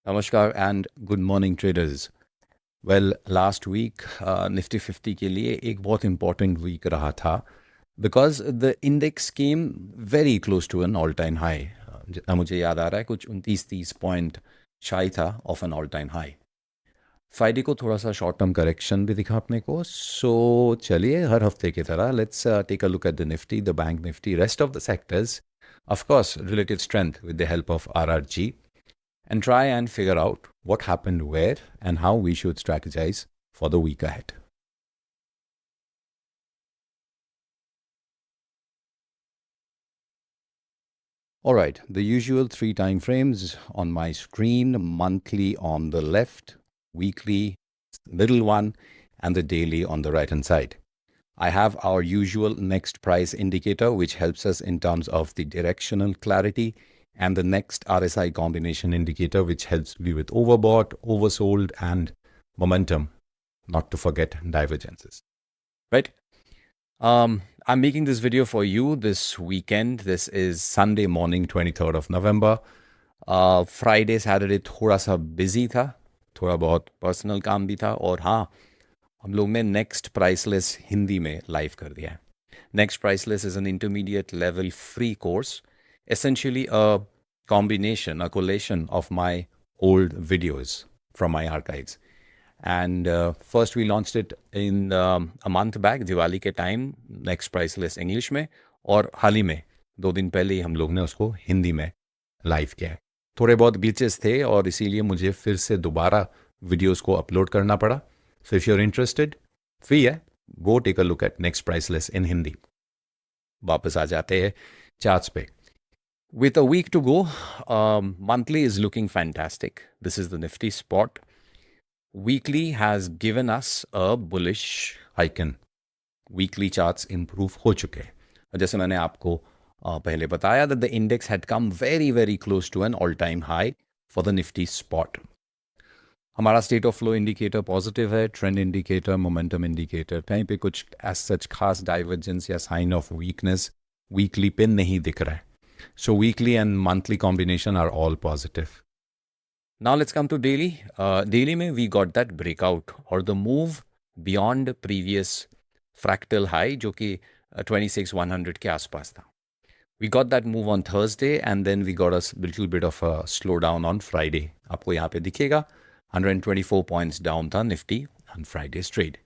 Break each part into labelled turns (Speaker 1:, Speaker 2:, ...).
Speaker 1: नमस्कार and good morning traders. Well last week Nifty 50 के लिए एक बहुत इंपॉर्टेंट वीक रहा था because the index came very close to an all time high. जितना मुझे याद आ रहा है कुछ 29-30 पॉइंट शाई था of an all time high. Friday को थोड़ा सा शॉर्ट टर्म करेक्शन भी दिखा अपने को। सो चलिए हर हफ्ते की तरह let's take a look at the Nifty, the bank Nifty, rest of the sectors, of course related strength with the help of RRG, and try and figure out what happened where and how we should strategize for the week ahead. All right, the usual three time frames on my screen: monthly on the left, weekly, middle one, and the daily on the right hand side. I have our usual next price indicator, which helps us in terms of the directional clarity, and the next RSI combination indicator, which helps me with overbought, oversold, and momentum, not to forget divergences. Right? I'm making this video for you this weekend. This is Sunday morning, 23rd of November. Friday, Saturday थोड़ा सा busy था, थोड़ा बहुत personal काम भी था, और हाँ, हम लोग ने नेक्स्ट प्राइसलेस हिंदी में लाइव कर दिया है. Next priceless is an intermediate level free course, essentially a combination, a collation of my old videos from my archives. And first we launched it in a month back, Diwali के time, next priceless English में, और हाल ही में 2 दिन पहले ही हम लोग ने उसको हिंदी में लाइव किया है. थोड़े बहुत ग्लिचेस थे और इसीलिए मुझे फिर से दोबारा वीडियोस को अपलोड करना पड़ा. So if you are interested, free है, go take a look at next priceless in Hindi. वापस आ जाते हैं चार्ट्स पे. With a week to go, monthly is looking fantastic. This is the Nifty spot. Weekly has given us a bullish icon. Weekly charts improve हो चुके हैं. जैसे मैंने आपको पहले बताया that the index had come very very close to an all time high for the Nifty spot. हमारा state of flow indicator positive है, ट्रेंड इंडिकेटर, मोमेंटम इंडिकेटर, कहीं पे कुछ एज सच खास डाइवर्जेंस या साइन ऑफ वीकनेस वीकली पे नहीं दिख रहा है. So weekly and monthly combination are all positive. Now let's come to daily. Daily में we got that breakout or the move beyond previous fractal high जो कि 26,100 के आसपास था. We got that move on Thursday and then we got a little bit of a slowdown on Friday. आपको यहाँ पे दिखेगा 124 points down था Nifty on Friday's trade.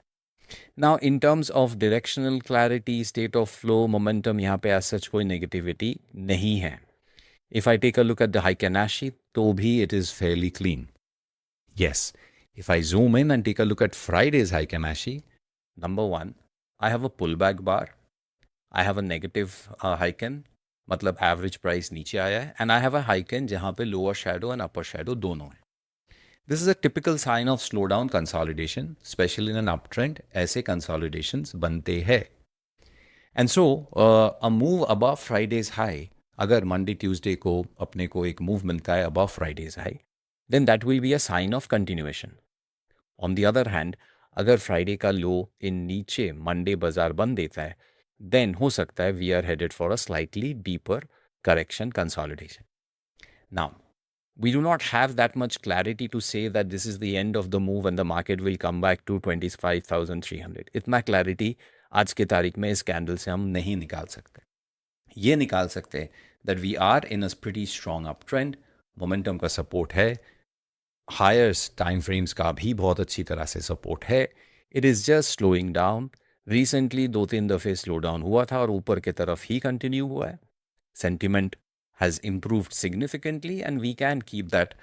Speaker 1: Now in terms of directional clarity, state of flow, momentum, यहाँ पे as such कोई negativity नहीं है. If I take a look at the Heiken Ashi, तो भी it is fairly clean. Yes, if I zoom in and take a look at Friday's Heiken Ashi, number one, I have a pullback bar. I have a negative Heiken, मतलब average price नीचे आया है, and I have a Heiken जहाँ पे lower shadow and upper shadow दोनों है. This is a typical sign of slowdown consolidation, especially in an uptrend. ऐसे consolidations बनते हैं. And so, a move above Friday's high, अगर मंडे ट्यूसडे को अपने को एक मूव मिलता है above Friday's high, then that will be a sign of continuation. On the other hand, अगर फ्राइडे का लो इन नीचे मंडे बाजार बंद देता है, then हो सकता है we are headed for a slightly deeper correction consolidation. Now, we do not have that much clarity to say that this is the end of the move and the market will come back to 25,300. इतना clarity आज के तारीख में इस candle से हम नहीं निकाल सकते. ये निकाल सकते हैं that we are in a pretty strong uptrend, momentum का support है, higher time frames का भी बहुत अच्छी तरह से support है. It is just slowing down. Recently 2-3 दफ़े slow down हुआ था और ऊपर की तरफ ही continue हुआ है. Sentiment has improved significantly and we can keep that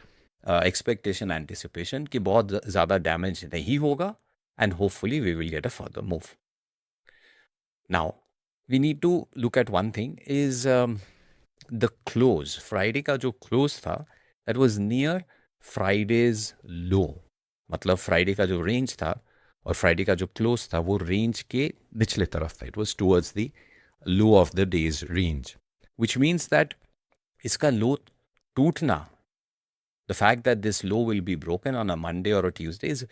Speaker 1: expectation, anticipation कि बहुत ज़्यादा damage नहीं होगा and hopefully we will get a further move. Now, we need to look at one thing is the close. Friday का जो close था, that was near Friday's low. मतलब Friday का जो range था और Friday का जो close था वो range के निचले तरफ था. It was towards the low of the day's range, which means that इसका low टूटना, the fact that this low will be broken on a Monday or a Tuesday is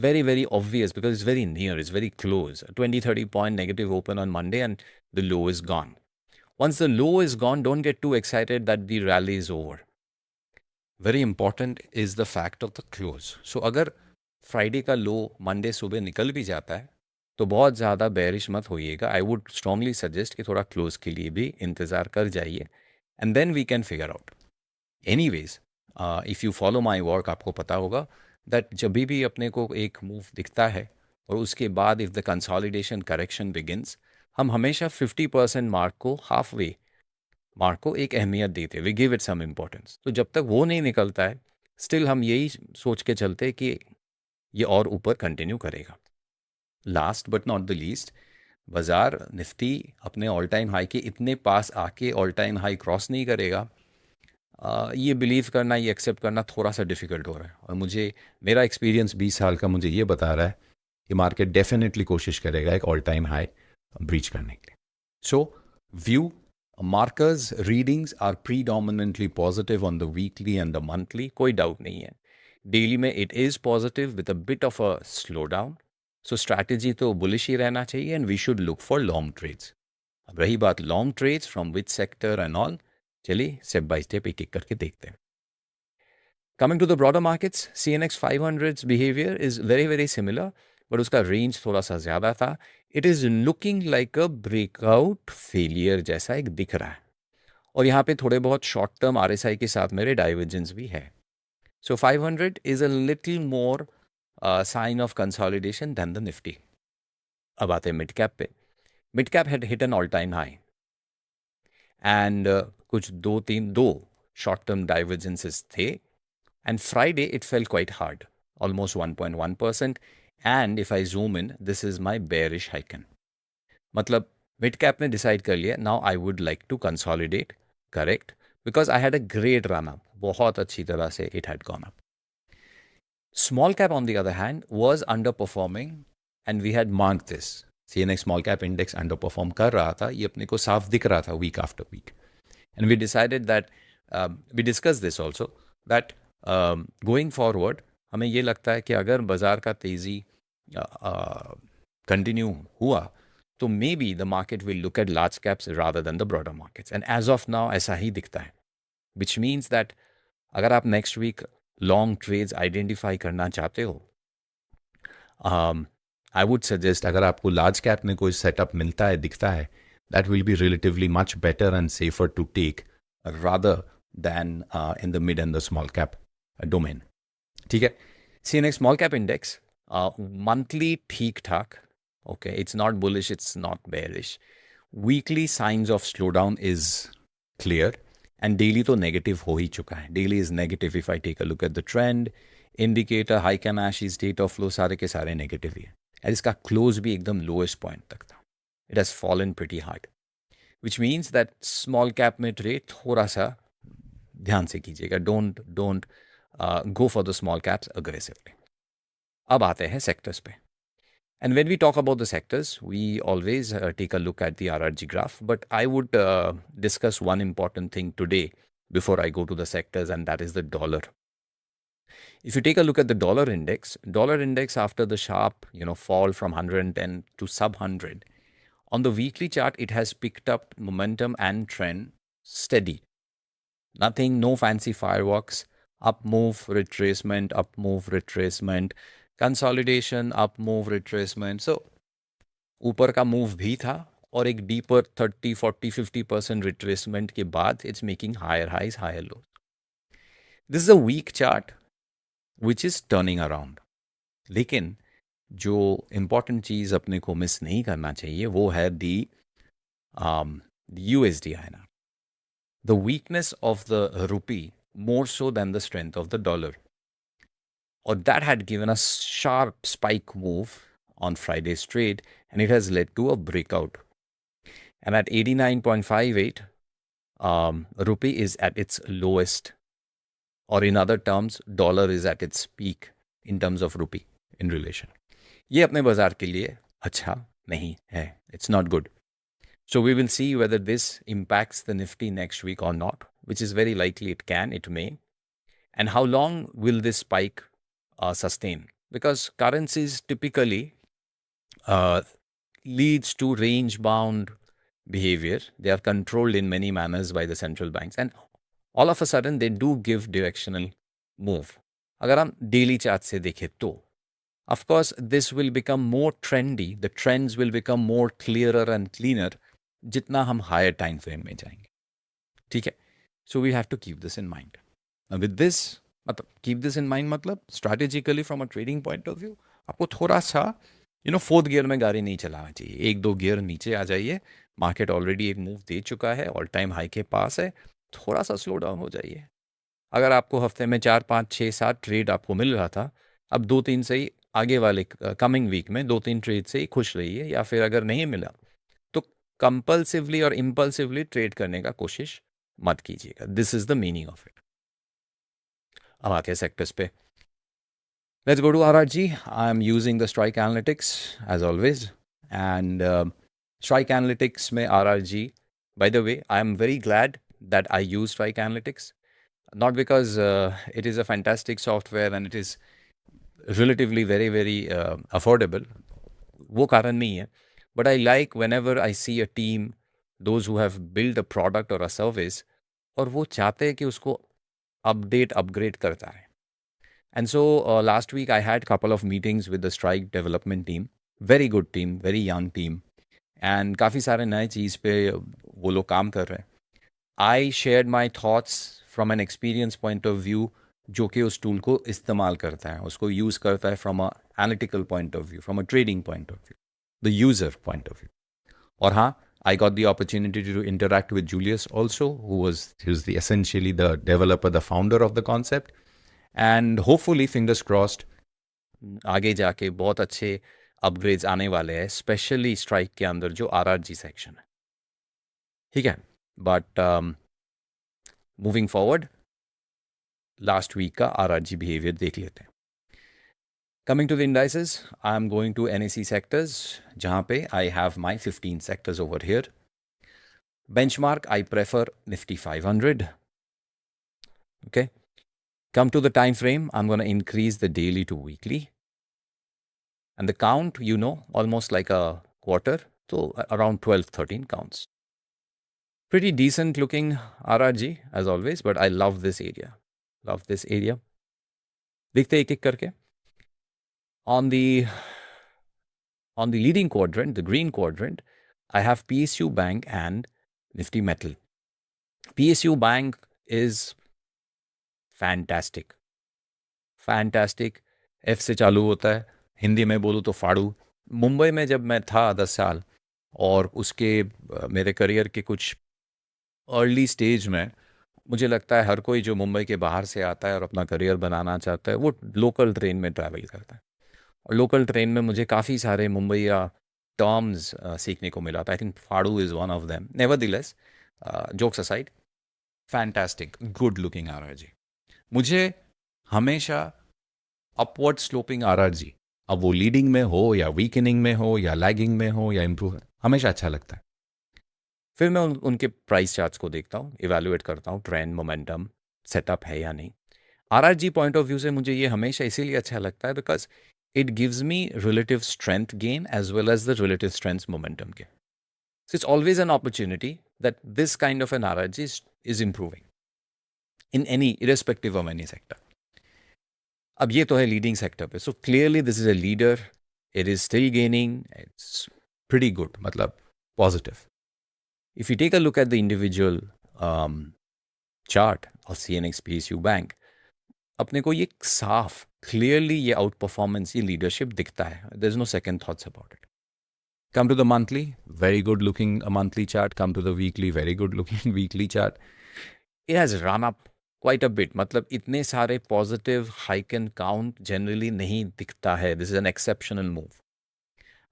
Speaker 1: very, very obvious because it's very near, it's very close. 20-30 point negative open on Monday and the low is gone. Once the low is gone, don't get too excited that the rally is over. Very important is the fact of the close. So अगर Friday का लो Monday सुबह निकल भी जाता है तो बहुत ज़्यादा बेरिश मत होइएगा. आई वुड स्ट्रांगली सजेस्ट कि थोड़ा क्लोज के लिए भी इंतज़ार कर जाइए and then we can figure out. Anyways, if you follow my work आपको पता होगा दैट जब भी अपने को एक मूव दिखता है और उसके बाद if the consolidation correction begins, हम हमेशा 50% मार्क को, हाफ वे मार्क को एक अहमियत देते, we give it some importance. तो जब तक वो नहीं निकलता है स्टिल हम यही सोच के चलते कि ये और ऊपर कंटिन्यू करेगा. Last but not the least, बाजार निफ्टी अपने ऑल टाइम हाई के इतने पास आके ऑल टाइम हाई क्रॉस नहीं करेगा. ये बिलीव करना, ये एक्सेप्ट करना थोड़ा सा डिफ़िकल्ट हो रहा है. और मुझे, मेरा एक्सपीरियंस 20 साल का मुझे ये बता रहा है कि मार्केट डेफिनेटली कोशिश करेगा एक ऑल टाइम हाई ब्रीच करने के लिए. So view, markers readings are predominantly positive on the weekly and the monthly, कोई डाउट नहीं है. डेली में it is positive with a bit of a slow down. So strategy तो bullish ही रहना चाहिए and we should look for long trades. अब रही बात long trades from which sector and all, चलिए स्टेप बाय स्टेप एक एक करके देखते हैं. Coming to the broader markets, CNX 500's behavior is very, very similar, but उसका range थोड़ा सा ज़्यादा था. It is looking like a breakout failure जैसा एक दिख रहा है. और यहाँ पे थोड़े बहुत शॉर्ट टर्म RSI के साथ मेरे डाइवर्जेंस भी है. So 500 is a little more sign of consolidation than the Nifty. अब आते हैं मिड कैप पे. Mid cap had hit an all time high and कुछ दो शॉर्ट टर्म डाइवर्जेंसेस थे. And Friday, it fell quite hard, almost 1.1%. And if I zoom in, this is my bearish icon. मतलब mid cap ने decide कर लिया, now I would like to consolidate, correct, because I had a great run up, बहुत अच्छी तरह से it had gone up. Small cap on the other hand was under performing and we had mark this. CNX small cap index under perform कर रहा था, ये अपने को साफ दिख रहा था week after week. And we decided that, we discuss this also, that going forward हमें ये लगता है कि अगर बाजार का तेज़ी कंटिन्यू हुआ तो maybe the market will look at large caps rather than the broader markets. And as of now ऐसा ही दिखता है, विच मीन्स दैट अगर आप next week long trades identify करना चाहते हो, आई वुड सजेस्ट, अगर आपको लार्ज कैप में कोई सेटअप मिलता है, दिखता है, that will be relatively much better and safer to take rather than in the mid and the small cap domain. ठीक है. CNX small cap index monthly ठीक ठाक, okay, it's not bullish, it's not bearish. Weekly signs of slow down is clear and daily तो negative हो ही चुका है. Daily is negative if I take a look at the trend indicator, Heikin ash, state of flow, सारे के सारे negative ही है. And इसका क्लोज भी एकदम लोएस्ट पॉइंट तक था. It has fallen pretty hard, which means that small cap में ट्रेड थोड़ा सा ध्यान से कीजिएगा. Don't go for the small caps aggressively. अब आते हैं sectors पे. And when we talk about the sectors, we always take a look at the RRG graph. But I would discuss one important thing today before I go to the sectors, and that is the dollar. If you take a look at the dollar index after the sharp, fall from 110 to sub 100, on the weekly chart, it has picked up momentum and trend steady. Nothing, no fancy fireworks. Up move, retracement, consolidation, up move, retracement. So, ऊपर का move भी था और एक deeper 30, 40, 50% retracement के बाद it's making higher highs, higher low. This is a week chart which is turning around. लेकिन जो इम्पॉर्टेंट चीज़ अपने को मिस नहीं करना चाहिए वो है दी USD INR. The weakness of the rupee more so than the strength of the dollar. Or that had given a sharp spike move on Friday's trade, and it has led to a breakout. And at 89.58, rupee is at its lowest. Or in other terms, dollar is at its peak in terms of rupee in relation. ये अपने बाजार के लिए अच्छा नहीं है. It's not good. So we will see whether this impacts the Nifty next week or not, which is very likely it can, it may. And how long will this spike sustain? Because currencies typically leads to range-bound behavior. They are controlled in many manners by the central banks. And
Speaker 2: all of a sudden they do give directional move. अगर हम daily chart से देखें तो of course this will become more trendy, the trends will become more clearer and cleaner जितना हम higher time frame में जाएंगे। ठीक है, so we have to keep this in mind. With this, मतलब कीप दिस इन माइंड मतलब strategically from a trading point of view आपको थोड़ा सा फोर्थ गियर में गाड़ी नहीं चलाना चाहिए, एक दो गियर नीचे आ जाइए। मार्केट ऑलरेडी एक मूव दे चुका है, ऑल टाइम हाई के पास है, थोड़ा सा स्लो डाउन हो जाइए। अगर आपको हफ्ते में 4 5 6 7 ट्रेड आपको मिल रहा था, अब 2 3 से ही आगे वाले कमिंग वीक में 2 3 ट्रेड से ही खुश रहिए, या फिर अगर नहीं मिला तो कंपल्सिवली और इम्पल्सिवली ट्रेड करने का कोशिश मत कीजिएगा। This is the meaning of it. अब आते हैं सेक्टर्स पे। Let's go to RRG। I am using the strike analytics as always, and strike analytics में RRG, by the way, I am very glad that I use Strike Analytics, not because it is a fantastic software and it is relatively very affordable, वो कारण नहीं है, but I like whenever I see a team, those who have built a product or a service, और वो चाहते हैं कि उसको अपडेट अपग्रेड करता है। And so last week I had couple of meetings with the Strike development team, very good team, very young team, and काफ़ी सारे नए चीज़ पे वो लोग काम कर रहे हैं। I shared my thoughts from an experience point of view, जो कि उस टूल को इस्तेमाल करता है, उसको यूज़ करता है from a analytical point of view, from a trading point of view, the user point of view. और हाँ, I got the opportunity to interact with Julius also, who was essentially the developer, the founder of the concept, and hopefully, fingers crossed, आगे जाके बहुत अच्छे upgrades आने वाले हैं, specially strike के अंदर जो RRG सेक्शन है। ठीक है, but moving forward, last week का RRG बिहेवियर देख लेते हैं। Coming to the indices, I am going to NSE sectors, जहाँ पे I have my 15 sectors over here. Benchmark, I prefer Nifty 500. Okay. Come to the time frame, I'm going to increase the daily to weekly. And the count, almost like a quarter, so around 12 13 counts. Pretty decent looking RRG as always, but I love this area. Love this area. देखते एक एक करके. On the leading quadrant, the green quadrant, I have PSU Bank and Nifty Metal. PSU Bank is fantastic. Fantastic. F से चालू होता है, हिंदी में बोलूँ तो फाड़ू। मुंबई में जब मैं था 10 साल, और उसके मेरे करियर के कुछ अर्ली स्टेज में, मुझे लगता है हर कोई जो मुंबई के बाहर से आता है और अपना करियर बनाना चाहता है, वो लोकल ट्रेन में ट्रैवल करता है। और लोकल ट्रेन में मुझे काफ़ी सारे मुंबईया टर्म्स सीखने को मिला था। आई थिंक फाड़ू is one of them. Nevertheless, jokes aside, fantastic, good looking RRG। मुझे हमेशा अपवर्ड स्लोपिंग RRG, अब वो लीडिंग में हो या वीकनिंग में हो या लैगिंग में हो या इम्प्रूव, हमेशा अच्छा लगता है। फिर मैं उनके प्राइस चार्ट्स को देखता हूँ, इवेल्युएट करता हूँ, ट्रेंड मोमेंटम सेटअप है या नहीं। RRG पॉइंट ऑफ व्यू से मुझे ये हमेशा इसीलिए अच्छा लगता है because it gives me relative strength gain as well as the relative strength momentum gain. So it's always an opportunity that this kind of an RRG is improving in any, irrespective of any sector. अब ये तो है leading sector पे, so clearly this is a leader, it is still gaining, it's pretty good, मतलब positive. If you take a look at the individual chart of CNX PSU bank, अपने को ये साफ क्लियरली ये आउट परफॉर्मेंस, ये leadership दिखता है। There is no second thoughts about it. Come to the monthly, very good looking monthly chart. Come to the weekly, very good looking weekly chart. It has run up quite a bit. मतलब इतने सारे positive hike and count generally नहीं दिखता है. This is an exceptional move.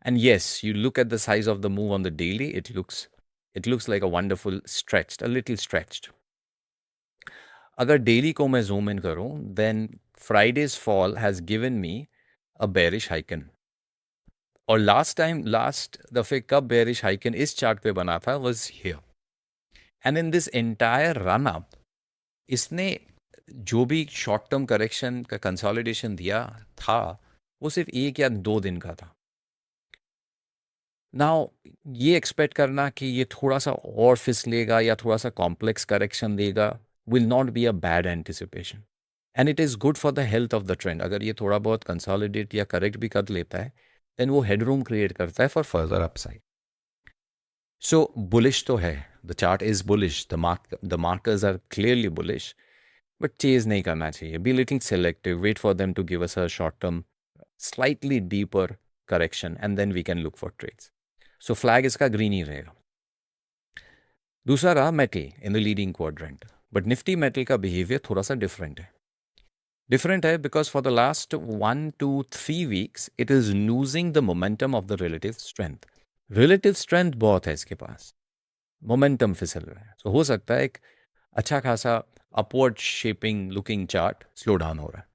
Speaker 2: And yes, you look at the size of the move on the daily, it looks like a wonderful stretched, a little stretched. अगर daily को मैं zoom in करूं, then Friday's fall has given me a bearish hike. और last दफे कब bearish हाइकन इस chart पे बना था was here, and in this entire run up इसने जो भी शॉर्ट टर्म करेक्शन का कंसोलिडेशन दिया था वो सिर्फ 1 या 2 दिन का था। नाउ ये एक्सपेक्ट करना कि ये थोड़ा सा और फिसलेगा या थोड़ा सा कॉम्प्लेक्स करेक्शन देगा, will not be a bad anticipation. And it is good for the health of the trend. अगर ये थोड़ा बहुत consolidate या correct भी कर लेता है, then वो headroom create करता है for further upside. So bullish तो है. The chart is bullish. The markers are clearly bullish. But chase नहीं करना चाहिए. Be little selective. Wait for them to give us a short-term, slightly deeper correction, and then we can look for trades. So flag इसका green ही रहेगा. दूसरा रहा metal in the leading quadrant. But Nifty metal का behavior थोड़ा सा different है. Different है because for the last 1, 2, 3 weeks, it is losing the momentum of the relative strength. Relative strength बहुत है इसके पास. Momentum फिसल रहा है. So हो सकता है एक अच्छा खासा upward shaping looking chart slow down हो रहा है.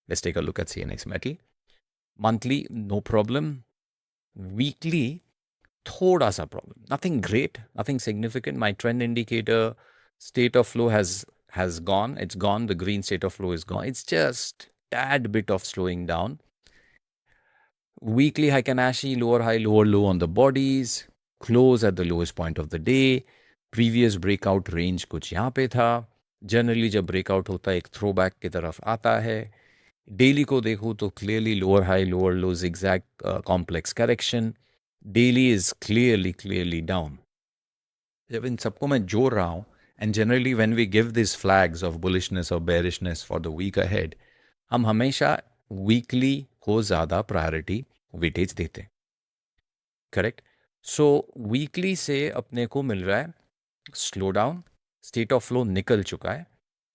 Speaker 2: Let's take a look at CNX metal. Monthly, no problem. Weekly, thoda sa problem. Nothing great, nothing significant. My trend indicator state of flow has gone. It's gone. The green state of flow is gone. It's just tad bit of slowing down. Weekly Heiken Ashi, lower high, lower low on the bodies. Close at the lowest point of the day. Previous breakout range कुछ यहाँ पे था. Generally जब breakout होता है एक throwback की तरफ आता है. Daily को देखूँ तो clearly lower high, lower low zigzag complex correction. Daily is clearly down. जब इन सबको मैं जोड़ रहा हूँ, and generally when we give these flags of bullishness or bearishness for the week ahead, हम हमेशा weekly को ज़्यादा priority weightage देते हैं. Correct? So weekly से अपने को मिल रहा है slow down, state of flow निकल चुका है.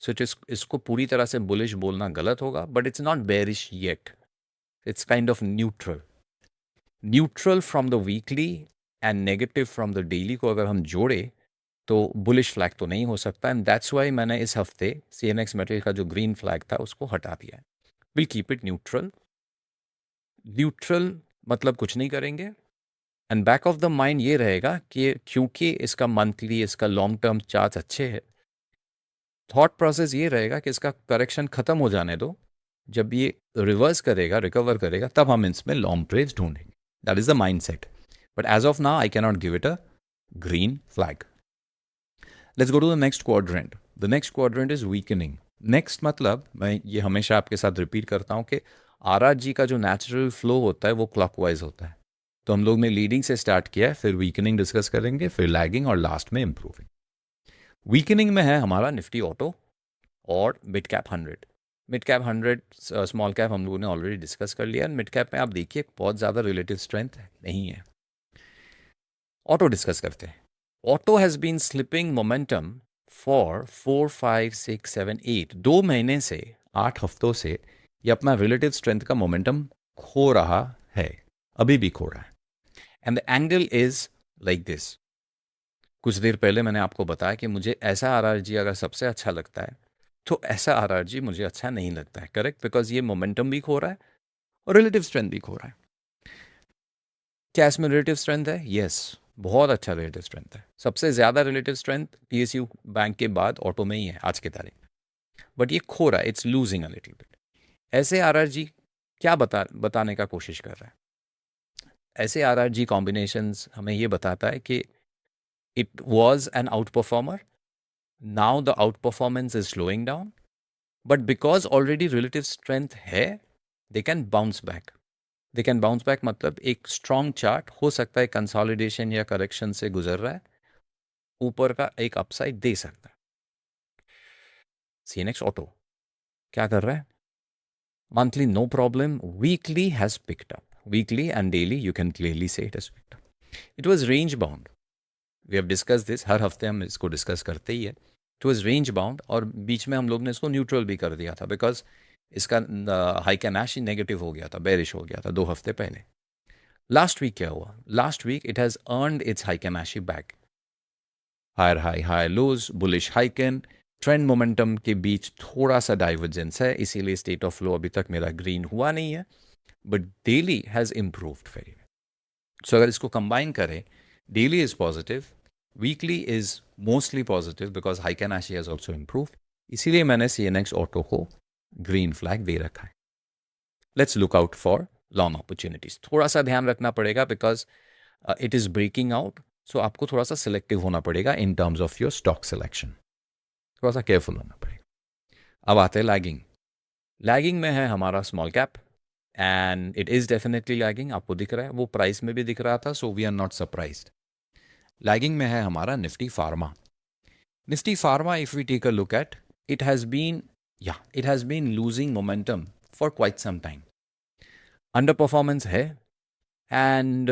Speaker 2: So इसको पूरी तरह से bullish बोलना गलत होगा, but it's not bearish yet. It's kind of neutral. Neutral from the weekly and negative from the daily को अगर हम जोड़े तो bullish flag तो नहीं हो सकता, and that's why मैंने इस हफ्ते CNX metal का जो green flag था उसको हटा दिया है. We'll keep it neutral. Neutral मतलब कुछ नहीं करेंगे, and back of the mind ये रहेगा कि क्योंकि इसका monthly, इसका long term charts अच्छे हैं, thought process ये रहेगा कि इसका correction खत्म हो जाने दो, जब ये reverse करेगा, recover करेगा, तब हम इसमें long trades ढूंढेंगे. That is the mindset. But as of now, I cannot give it a green flag. Let's go to the next quadrant. The next quadrant is weakening. Next मतलब मैं ये हमेशा आपके साथ रिपीट करता हूँ कि RRG का जो नेचुरल फ्लो होता है वो क्लॉकवाइज होता है. तो हम लोग ने लीडिंग से स्टार्ट किया है, फिर वीकनिंग डिस्कस करेंगे, फिर लैगिंग और लास्ट में इम्प्रूविंग. वीकनिंग में है हमारा निफ्टी ऑटो और mid cap 100. Mid cap 100, small cap हम लोगों ने ऑलरेडी डिस्कस कर लिया. मिड कैप में आप देखिए बहुत ज़्यादा रिलेटिव स्ट्रेंथ नहीं है. ऑटो डिस्कस करते हैं. Auto has been slipping momentum for 4, 5, 6, 7, 8. 2 महीने से 8 हफ्तों से ये अपना रिलेटिव स्ट्रेंथ का मोमेंटम खो रहा है, अभी भी खो रहा है. And the angle is like this. कुछ देर पहले मैंने आपको बताया कि मुझे ऐसा RRG अगर सबसे अच्छा लगता है तो ऐसा RRG मुझे अच्छा नहीं लगता है. करेक्ट? बिकॉज ये मोमेंटम भी खो रहा है और रिलेटिव स्ट्रेंथ भी खो रहा है. क्या इसमें रिलेटिव स्ट्रेंथ है? यस, बहुत अच्छा रिलेटिव स्ट्रेंथ है. सबसे ज़्यादा रिलेटिव स्ट्रेंथ PSU बैंक के बाद ऑटो में ही है आज के तारीख. बट ये खो रहा है. It's losing a little bit. ऐसे RRG क्या बताने का कोशिश कर रहा है? ऐसे RRG कॉम्बिनेशंस हमें ये बताता है कि it was an outperformer. Now the outperformance is slowing down. But because already relative strength है, they can bounce back. They can bounce back मतलब एक strong chart हो सकता है consolidation या correction से गुजर रहा है, ऊपर का एक upside दे सकता है. CNX Auto क्या कर रहा है? Monthly no problem. Weekly has picked up. Weekly and daily you can clearly say it has picked up. It was range bound. We have discussed this. हर हफ्ते हम इसको डिस्कस करते ही है. It was range bound और बीच में हम लोग ने इसको न्यूट्रल भी कर दिया था बिकॉज इसका हाइकन एश नेगेटिव हो गया था, बेरिश हो गया था 2 हफ्ते पहले. लास्ट वीक क्या हुआ? Last week it has earned its Heikin Ashi back. Higher high, higher lows, bullish Heikin, trend momentum के बीच थोड़ा सा डाइवर्जेंस है, इसीलिए स्टेट ऑफ फ्लो अभी तक मेरा ग्रीन हुआ नहीं है. But daily has improved very well. So अगर इसको कंबाइन करें, daily is positive, weekly is mostly positive because Heiken Ashi has also improved. इसीलिए मैंने CNX Auto को green flag दे रखा है. Let's look out for long opportunities. थोड़ा सा ध्यान रखना पड़ेगा because it is breaking out. So आपको थोड़ा सा selective होना पड़ेगा in terms of your stock selection. थोड़ा सा केयरफुल होना पड़ेगा। अब आते हैं लैगिंग। लैगिंग में है हमारा small cap and it is definitely lagging, आपको दिख रहा है, वो प्राइस में भी दिख रहा था, so we are not surprised. Lagging में है हमारा Nifty pharma. Nifty pharma, if we take a look at, it has been losing momentum for quite some time. Under performance है and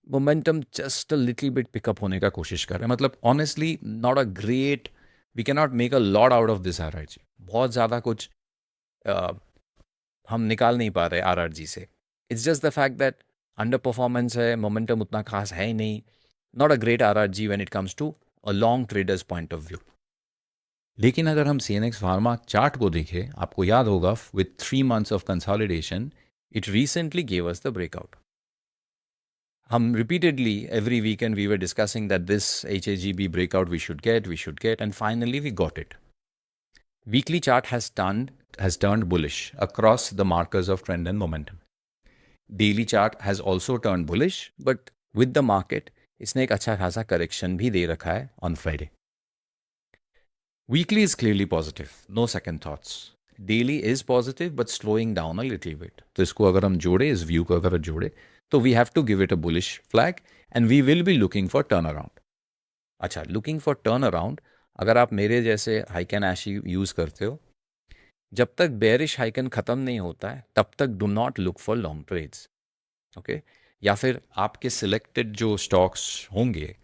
Speaker 2: momentum just a little bit pickup होने का कोशिश कर रहे हैं। मतलब honestly not a great, we can not make a lot out of this RRG. बहुत ज़्यादा कुछ हम निकाल नहीं पा रहे आरआरजी से। It's just the fact that under performance है, मोमेंटम उतना खास है ही नहीं। Not a great RRG when it comes to a long traders point of view. लेकिन अगर हम सीएनएक्स फार्मा चार्ट को देखें, आपको याद होगा with 3 months of consolidation it recently gave us the breakout. हम repeatedly every weekend we were discussing that this HAGB breakout we should get, and finally we got it. Weekly chart has turned bullish across the markers of trend and momentum. Daily chart has also turned bullish, but with the market इसने एक अच्छा खासा correction भी दे रखा है on Friday. Weekly is clearly positive, no second thoughts. Daily is positive but slowing down a little bit. तो इसको अगर हम जोड़े, इस व्यू को अगर जोड़े, तो we have to give it a bullish flag and we will be looking for turnaround. अच्छा, looking for turnaround, अगर आप मेरे जैसे हाइकन एशी यूज़ करते हो, जब तक बेरिश हाइकन ख़त्म नहीं होता है तब तक do not look for long trades, okay? या फिर आपके सिलेक्टेड जो स्टॉक्स होंगे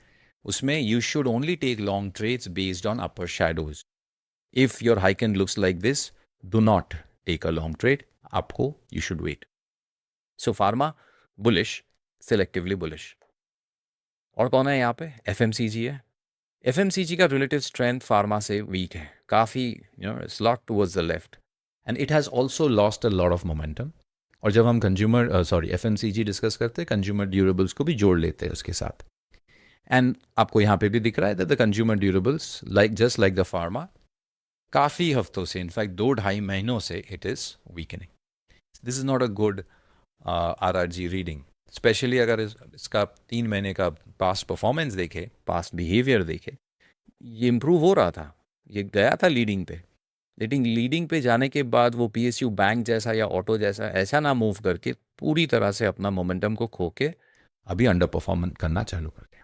Speaker 2: उसमें you should only take long trades based on upper shadows. If your Heiken looks like this, do not take a long trade. आपको you should wait. So pharma bullish, selectively bullish. और कौन है यहाँ पे? FMCG है. FMCG का relative strength pharma से weak है. काफ़ी it's locked towards the left. And it has also lost a lot of momentum. और जब हम FMCG डिस्कस करते हैं, कंज्यूमर ड्यूरेबल्स को भी जोड़ लेते हैं उसके साथ. एंड आपको यहाँ पे भी दिख रहा है that the consumer durables, just like the pharma, काफ़ी हफ्तों से, इनफैक्ट 2-2.5 महीनों से it is weakening. This is not a good RRG reading, especially अगर इसका 3 महीने का पास्ट परफॉर्मेंस देखे, पास्ट बिहेवियर देखे, ये इम्प्रूव हो रहा था, ये गया था लीडिंग पे, लेकिन लीडिंग पे जाने के बाद वो पीएसयू बैंक जैसा या ऑटो जैसा ऐसा ना मूव करके पूरी तरह से अपना मोमेंटम को खो के अभी अंडर परफॉर्म करना चालू कर दिया.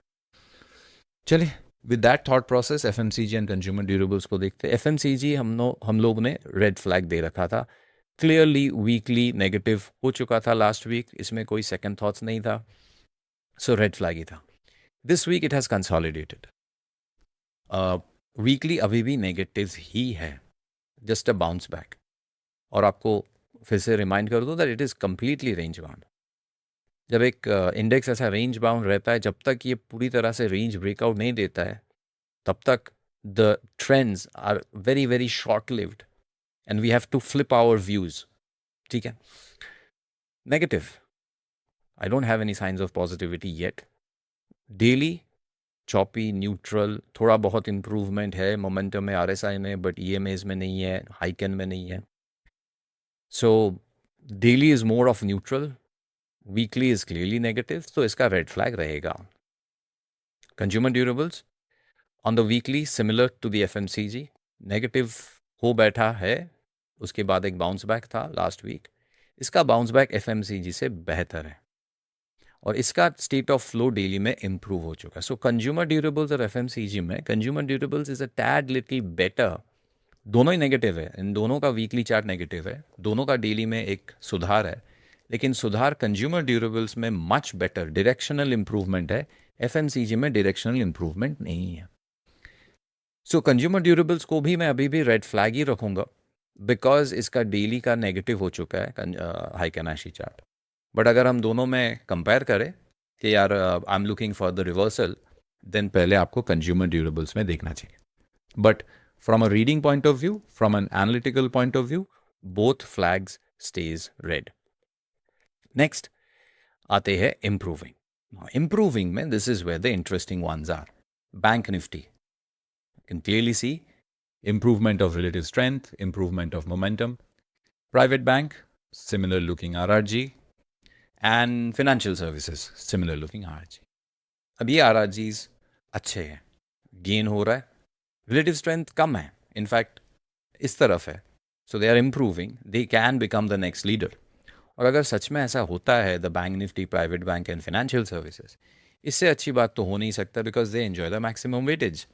Speaker 2: चलिए, with that thought process FMCG and consumer durables को देखते हैं. एफएमसीजी हम लोग ने रेड फ्लैग दे रखा था, क्लियरली वीकली नेगेटिव हो चुका था लास्ट वीक, इसमें कोई सेकंड थॉट्स नहीं था, सो रेड फ्लैग ही था. This week it has consolidated, weekly अभी भी नेगेटिव ही है, जस्ट अ बाउंस बैक. और आपको फिर से रिमाइंड कर दूं that it is completely range bound. जब एक इंडेक्स ऐसा रेंज बाउंड रहता है, जब तक ये पूरी तरह से रेंज ब्रेकआउट नहीं देता है, तब तक the trends are very very short lived and we have to flip our views. ठीक है, negative, I don't have any signs of positivity yet. Daily choppy, neutral, थोड़ा बहुत इंप्रूवमेंट है मोमेंटम में, आरएसआई में, बट ईएमएज में नहीं है, हाइकन में नहीं है. So daily is more of neutral, weekly is clearly negative, तो इसका रेड फ्लैग रहेगा. Consumer durables on the weekly similar to the FMCG, negative हो बैठा है, उसके बाद एक बाउंस बैक था लास्ट वीक. इसका बाउंस बैक एफएमसीजी से बेहतर है और इसका स्टेट ऑफ फ्लो डेली में इम्प्रूव हो चुका है. सो कंज्यूमर ड्यूरेबल्स और एफएमसीजी में consumer durables is a tad little better. दोनों ही नेगेटिव है, इन दोनों का वीकली चार्ट नेगेटिव है, दोनों का डेली में एक सुधार है, लेकिन सुधार कंज्यूमर ड्यूरेबल्स में मच बेटर डायरेक्शनल इंप्रूवमेंट है, एफएमसीजी में डायरेक्शनल इंप्रूवमेंट नहीं है. सो कंज्यूमर ड्यूरेबल्स को भी मैं अभी भी रेड फ्लैग ही रखूंगा, बिकॉज इसका डेली का नेगेटिव हो चुका है हाइकेनाशी चार्ट. बट अगर हम दोनों में कंपेयर करें कि यार I am looking for the reversal, then पहले आपको कंज्यूमर ड्यूरेबल्स में देखना चाहिए. But from a reading point of view, from an analytical point of view, both flags stay red. Next आते हैं इम्प्रूविंग. इम्प्रूविंग में this is where the interesting ones are. Bank Nifty can clearly see improvement of relative strength, improvement of momentum. Private bank, similar looking RRG, and financial services, similar looking RRG. अब ये RRGs अच्छे हैं, gain हो रहा है, relative strength कम है, in fact इस तरफ है, so they are improving, they can become the next leader. और अगर सच में ऐसा होता है, the bank Nifty, private bank and financial services, इससे अच्छी बात तो हो नहीं सकता, because they enjoy the maximum weightage.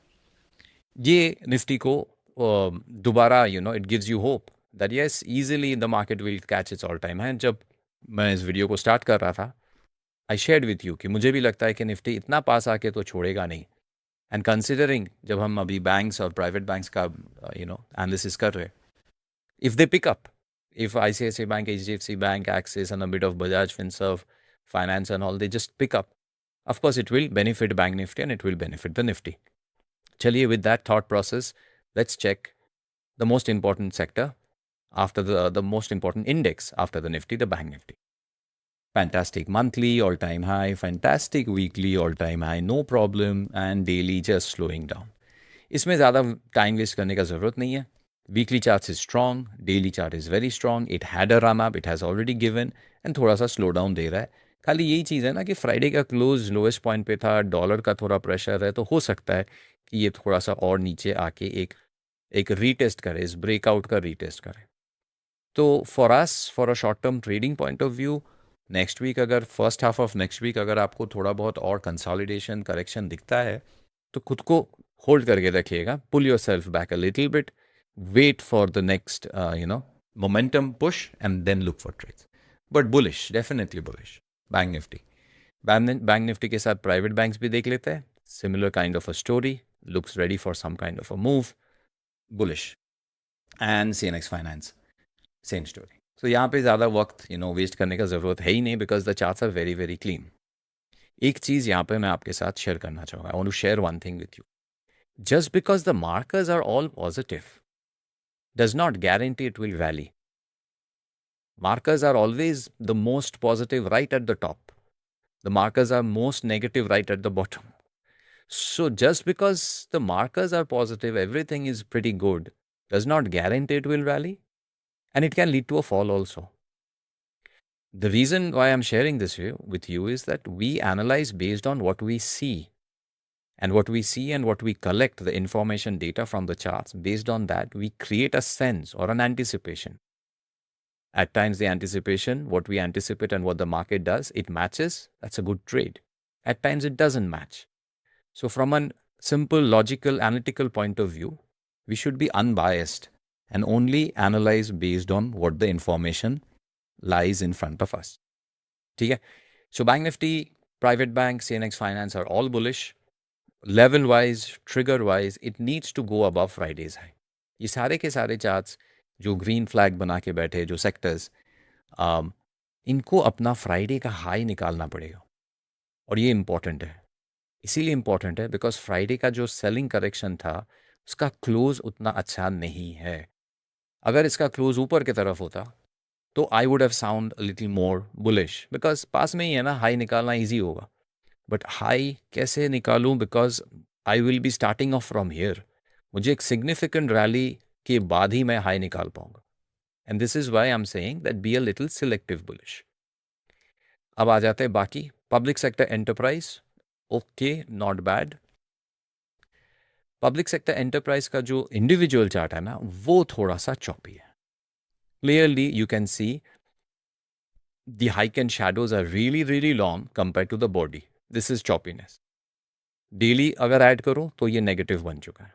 Speaker 2: ये निफ्टी को दोबारा it gives you hope that yes easily the market will catch its all time है। जब मैं इस वीडियो को स्टार्ट कर रहा था, आई शेयर्ड विथ यू कि मुझे भी लगता है कि निफ्टी इतना पास आके तो छोड़ेगा नहीं। एंड कंसिडरिंग जब हम अभी बैंक्स और प्राइवेट बैंक्स का एनालिसिस कर रहे, if they pick up, if ICICI Bank, HDFC Bank, Axis, and a bit of Bajaj Finserv Finance and all, they just pick up, of course it will benefit Bank Nifty and it will benefit the Nifty. Chaliye, with that thought process, let's check the most important sector after the most important index after the Nifty, the Bank Nifty. Fantastic monthly all-time high, fantastic weekly all-time high, no problem, and daily just slowing down. इसमें ज़्यादा time waste करने का ज़रूरत नहीं है। Weekly chart is strong, daily chart is very strong, it had a run up, it has already given, and थोड़ा सा slow down दे रहा है। खाली यही चीज़ है ना कि फ्राइडे का क्लोज लोएस्ट पॉइंट पे था, डॉलर का थोड़ा प्रेशर है, तो हो सकता है कि ये थोड़ा सा और नीचे आके एक रीटेस्ट करे, इस ब्रेकआउट का रीटेस्ट करे। तो for us, for a short term trading point of view, next week अगर first half of next week अगर आपको थोड़ा बहुत और कंसोलिडेशन करेक्शन दिखता है, तो खुद को होल्ड करके रखिएगा, pull yourself back a little bit, wait for the next momentum push and then look for trades. But bullish, definitely bullish bank Nifty. Bank Nifty के साथ प्राइवेट बैंक्स भी देख लेते हैं, similar kind of a story, looks ready for some kind of a move, bullish. And CNX finance, same story. So यहाँ पे ज़्यादा वक्त वेस्ट करने का ज़रूरत है ही नहीं, because the charts are very very clean. एक चीज़ यहाँ पे मैं आपके साथ शेयर करना चाहूँगा, I want to share one thing with you. Just because the markers are all positive does not guarantee it will rally. Markers are always the most positive right at the top. The markers are most negative right at the bottom. So just because the markers are positive, everything is pretty good, does not guarantee it will rally. And it can lead to a fall also. The reason why I'm sharing this with you is that we analyze based on what we see. And what we see and what we collect, the information data from the charts, based on that, we create a sense or an anticipation. At times, the anticipation, what we anticipate and what the market does, it matches. That's a good trade. At times, it doesn't match. So, from a simple, logical, analytical point of view, we should be unbiased and only analyze based on what the information lies in front of us. Okay? So, Bank Nifty, Private Bank, CNX Finance are all bullish. Level wise, trigger wise, it needs to go above Friday's high. ये सारे के सारे charts जो green flag बना के बैठे, जो sectors, इनको अपना फ्राइडे का हाई निकालना पड़ेगा। और ये इम्पॉर्टेंट है, इसीलिए इम्पॉर्टेंट है बिकॉज फ्राइडे का जो सेलिंग करेक्शन था, उसका क्लोज उतना अच्छा नहीं है। अगर इसका क्लोज ऊपर की तरफ होता तो I would have sound little more bullish, because पास में ही है ना, हाई निकालना ईजी होगा। बट हाई कैसे निकालूं, because I will be starting of from here. मुझे एक सिग्निफिकेंट रैली के बाद ही मैं हाई निकाल पाऊंगा। And this is why I am saying that be a little selective bullish. अब आ जाते हैं बाकी public sector enterprise. Okay, not bad. Public sector enterprise का जो इंडिविजुअल चार्ट है ना, वो थोड़ा सा चॉपी है। Clearly you can C the hike and shadows are really really long compared to the body. This is choppiness. Daily अगर add करूं तो ये नेगेटिव बन चुका है,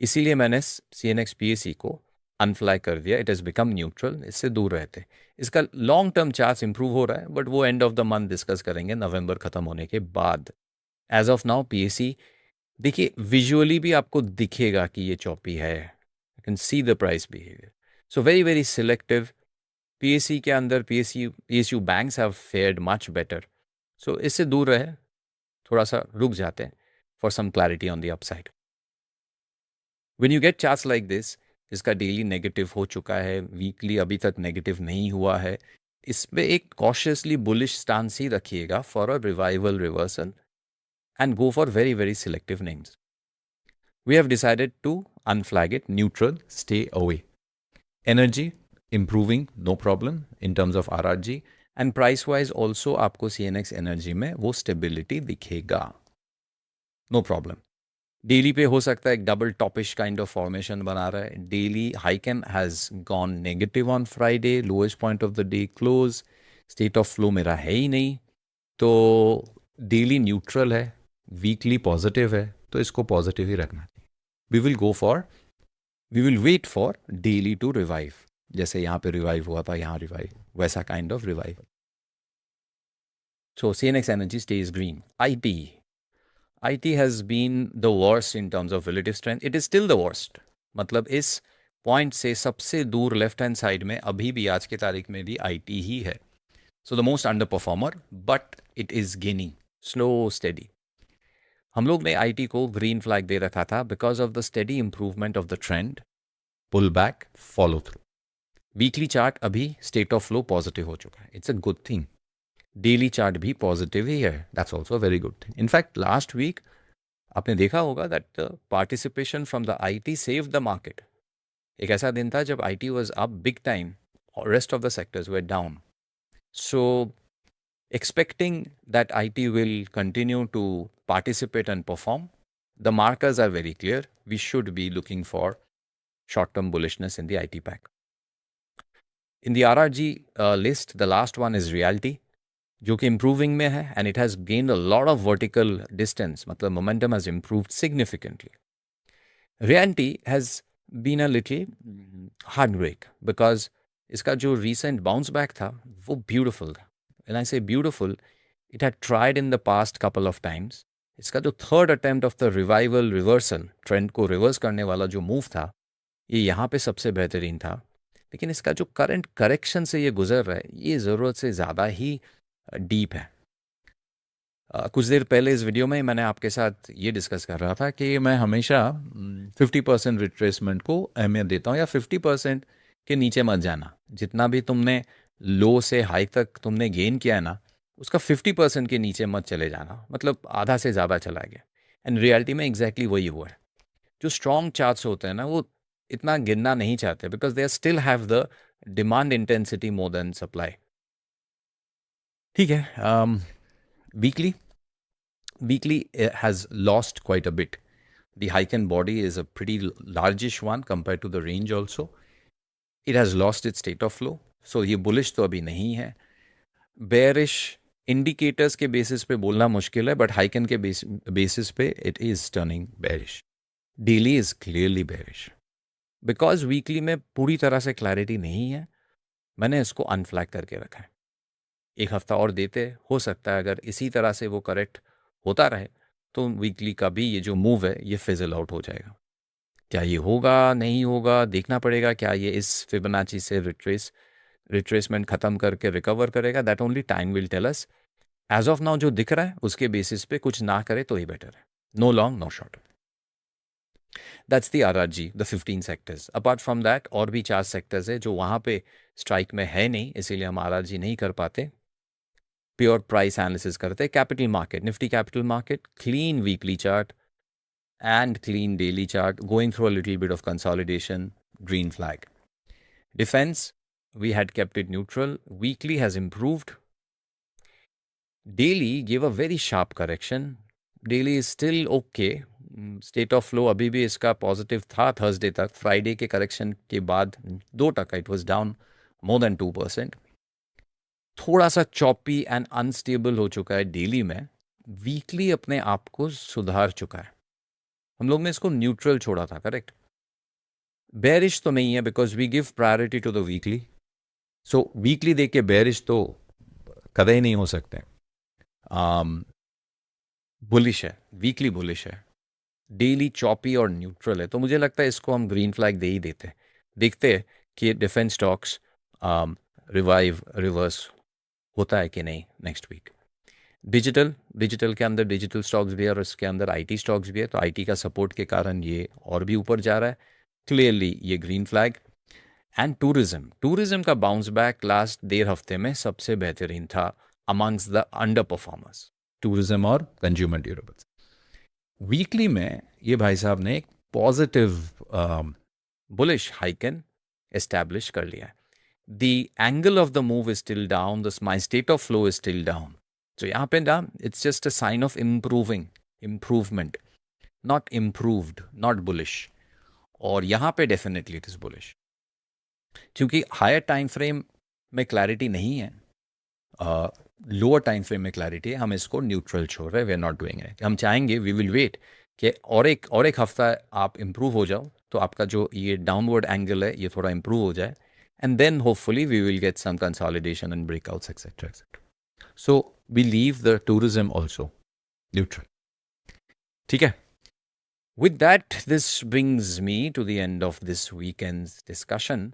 Speaker 2: इसीलिए मैंने CNX PAC को अनफ्लैग कर दिया। इट हैज़ बिकम न्यूट्रल, इससे दूर रहते। इसका लॉन्ग टर्म चार्ट इंप्रूव हो रहा है, बट वो end of the month discuss करेंगे, नवंबर खत्म होने के बाद। एज ऑफ नाउ PAC देखिए, विजुअली भी आपको दिखेगा कि ये चॉपी है। You can see the price behaviour. So very very selective. PAC के अंदर PSU banks have fared much better. So इससे दूर रहे, थोड़ा सा रुक जाते हैं for some clarity on the upside. When you get charts like this, इसका डेली नेगेटिव हो चुका है, वीकली अभी तक नेगेटिव नहीं हुआ है, इस पे एक कॉशियसली बुलिश स्टांस ही रखिएगा for a revival reversal and go for very very selective names. We have decided to unflag it, neutral, stay away. Energy improving, no problem in terms of RRG, and price wise also आपको CNX energy में वो stability दिखेगा, no problem. Daily पे हो सकता है एक double toppish kind of formation बना रहा है. Daily Heikin has gone negative on Friday, lowest point of the day close. State of flow मेरा है ही नहीं, तो डेली न्यूट्रल है, वीकली पॉजिटिव है, तो इसको पॉजिटिव ही रखना चाहिए. We will wait for daily to revive. जैसे यहाँ पे रिवाइव हुआ था, यहाँ रिवाइव, वैसा kind of revive. So CNX Energy stays green. IT has been the worst in terms of relative strength. It is still the worst. मतलब इस point से सबसे दूर लेफ्ट हैंड साइड में अभी भी आज की तारीख में भी IT ही है. So the most under performer, but it is gaining slow steady. हम लोग ने IT को ग्रीन फ्लैग दे रखा था because of the steady improvement of the trend, pull back, follow through. Weekly chart अभी स्टेट ऑफ फ्लो पॉजिटिव हो चुका है. It's a good thing. Daily chart भी पॉजिटिव ही है. That's also very good thing. In fact last week आपने देखा होगा that participation from the IT save the market. एक ऐसा दिन था जब IT was up big time और rest of the sectors were down. So expecting that IT will continue to participate and perform, the markers are very clear. We should be looking for short-term bullishness in the IT pack. In the RRG list, the last one is Realty, जो कि improving में है, and it has gained a lot of vertical distance. मतलब momentum has improved significantly. Realty has been a little heartbreak because इसका जो recent bounce back था वो beautiful था. When I say beautiful, it had tried in the past couple of times. इसका जो third attempt of the revival reversal, trend को reverse करने वाला जो मूव था, ये यहाँ पे सबसे बेहतरीन था. लेकिन इसका जो करंट करेक्शन से ये गुजर रहा है, ये ज़रूरत से ज़्यादा ही डीप है. कुछ देर पहले इस वीडियो में मैंने आपके साथ ये डिस्कस कर रहा था कि मैं हमेशा 50% रिट्रेसमेंट को अहमियत देता हूँ, या 50% के नीचे मत जाना. जितना भी तुमने लो से हाई तक तुमने गेन किया है ना, उसका 50% के नीचे मत चले जाना. मतलब आधा से ज़्यादा चला गया. एंड रियलिटी में एग्जैक्टली वही हुआ है. जो स्ट्रॉन्ग चार्ट्स होते हैं ना, वो इतना गिरना नहीं चाहते because they still have the demand intensity more than supply. ठीक है. Weekly has lost quite a bit. The Heiken body is a pretty largish one compared to the range also. It has lost its state of flow. So ये bullish तो अभी नहीं है. Bearish indicators के basis पे बोलना मुश्किल है, but Heiken के basis पे it is turning bearish. Daily is clearly bearish. Because weekly में पूरी तरह से clarity नहीं है, मैंने इसको अनफ्लैग करके रखा है. एक हफ्ता और देते, हो सकता है अगर इसी तरह से वो करेक्ट होता रहे तो वीकली का भी ये जो मूव है ये फिजल आउट हो जाएगा. क्या ये होगा, नहीं होगा, देखना पड़ेगा. क्या ये इस फिबोनाची से रिट्रेसमेंट ख़त्म करके रिकवर करेगा? That only time will tell us. As of now जो दिख रहा है उसके बेसिस पे कुछ ना करे तो ही बेटर है. No long no short. That's the RRG, the 15 sectors. Apart from that और भी 4 सेक्टर्स है जो वहाँ पे स्ट्राइक में है नहीं, इसीलिए हम RRG नहीं कर पाते. प्योर प्राइस एनालिसिस करते. Capital market, Nifty capital market, clean weekly chart and clean daily chart, going through a little bit of consolidation, green flag. Defense, we had kept it neutral. Weekly has improved. Daily gave a very sharp correction. Daily is still okay. State of flow अभी भी इसका positive था Thursday तक. Friday के correction के बाद 2% it was down more than 2%. थोड़ा सा चॉपी एंड अनस्टेबल हो चुका है डेली में. वीकली अपने आप को सुधार चुका है. हम लोग ने इसको न्यूट्रल छोड़ा था, करेक्ट. बेरिश तो नहीं है because we give priority to the weekly. So weekly देख के बेरिश तो कदे ही नहीं हो सकते. बुलिश है, वीकली बुलिश है. डेली चॉपी और न्यूट्रल है, तो मुझे लगता है इसको हम ग्रीन फ्लैग दे ही देते. देखते हैं कि डिफेंस स्टॉक्स रिवाइव रिवर्स होता है कि नहीं नेक्स्ट वीक. डिजिटल के अंदर डिजिटल स्टॉक्स भी है और इसके अंदर IT स्टॉक्स भी है, तो IT का सपोर्ट के कारण ये और भी ऊपर जा रहा है. क्लियरली ये ग्रीन फ्लैग. एंड टूरिज्म का बाउंस बैक लास्ट 1.5 हफ्ते में सबसे बेहतरीन था amongst the under performers. Tourism और कंज्यूमर ड्यूरेबल्स. वीकली में ये भाई साहब ने एक पॉजिटिव बुलिश हाइकन एस्टैब्लिश कर लिया है. The angle of the move is still down, the my state of flow is still down. तो यहाँ पे ना it's just a sign of improvement. not improved, not bullish. और यहाँ पे डेफिनेटली इट इज़ बुलिश, क्योंकि हायर टाइम फ्रेम में clarity नहीं है, लोअर टाइम फ्रेम में क्लैरिटी है. हम इसको न्यूट्रल छोड़ रहे हैं, we are not doing it. हम चाहेंगे, वी विल वेट कि और एक हफ्ता आप इम्प्रूव हो जाओ, तो आपका जो ये डाउनवर्ड एंगल है ये थोड़ा इम्प्रूव हो जाए, and then hopefully we will get some consolidation and breakouts etcetera etcetera. So we leave the tourism also neutral. ठीक है. With that, this brings me to the end of this weekend's discussion.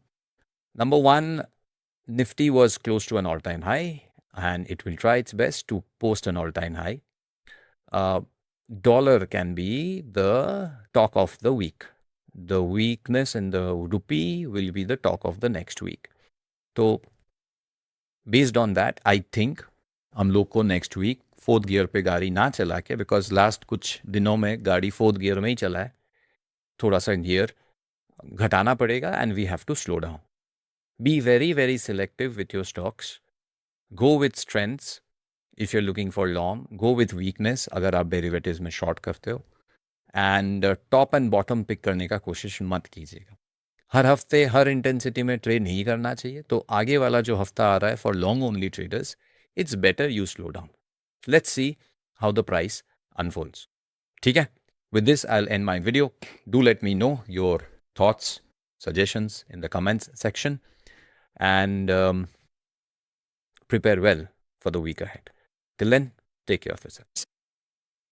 Speaker 2: Number one, Nifty was close to an all-time high, and it will try its best to post an all-time high. Dollar can be the talk of the week. The weakness in the rupee will be the talk of the next week. So, based on that, I think हम लोग को next week fourth gear पे गाड़ी ना चला के, because last कुछ दिनों में गाड़ी फोर्थ गियर में ही चला है, थोड़ा सा गियर घटाना पड़ेगा and we have to slow down. Be very very selective with your stocks. Go with strengths if you are looking for long. Go with weakness अगर आप डेरिवेटिव्स में शॉर्ट करते हो. And top and bottom pick करने का कोशिश मत कीजिएगा. हर हफ्ते हर इंटेंसिटी में ट्रेड नहीं करना चाहिए. तो आगे वाला जो हफ्ता आ रहा है for long only traders, it's better you slow down. Let's see how the price unfolds. ठीक है? With this, I'll end my video. Do let me know your thoughts, suggestions in the comments section, and prepare well for the week ahead. Till then, take care of yourselves.